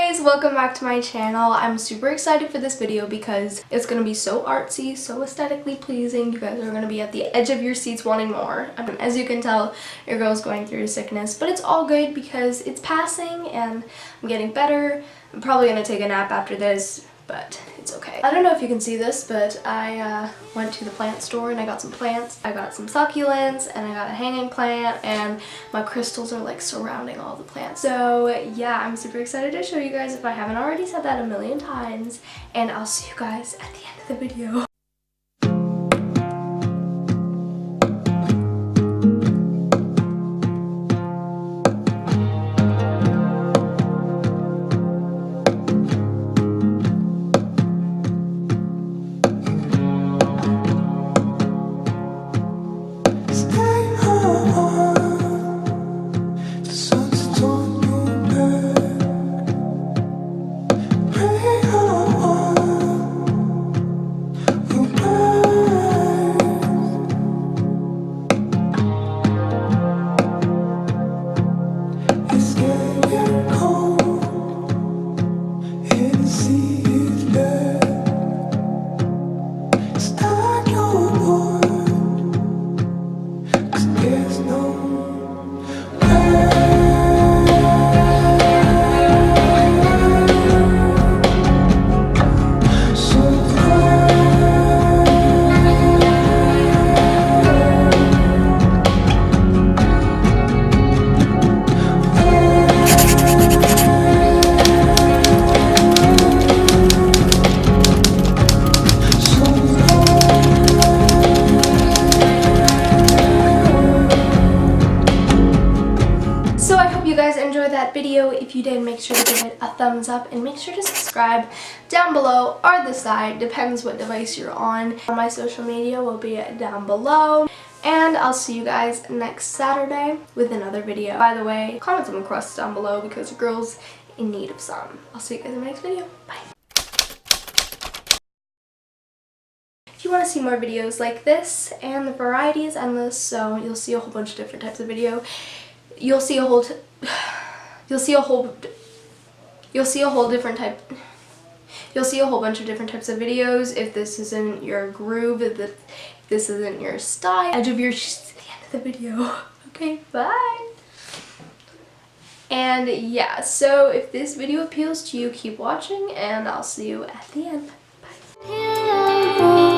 guys, welcome back to my channel. I'm super excited for this video because it's going to be so artsy, so aesthetically pleasing. You guys are going to be at the edge of your seats wanting more. I mean, as you can tell, your girl's going through sickness, but it's all good because it's passing and I'm getting better. I'm probably going to take a nap after this, but it's okay. I don't know if you can see this, but I went to the plant store and I got some plants. I got some succulents and I got a hanging plant, and my crystals are like surrounding all the plants. So yeah, I'm super excited to show you guys if I haven't already said that a million times, and I'll see you guys at the end of the video. You guys enjoyed that video. If you did, make sure to give it a thumbs up and make sure to subscribe down below or the side, depends what device you're on. My social media will be down below, and I'll see you guys next Saturday with another video. By the way, comment some requests down below because your girl's in need of some. I'll see you guys in the next video. Bye. If you want to see more videos like this, and the variety is endless, so you'll see a whole bunch of different types of video. You'll see a whole bunch of different types of videos. If this isn't your groove, if this isn't your style, edge of your at the end of the video. Okay, bye. And yeah, so if this video appeals to you, keep watching, and I'll see you at the end. Bye.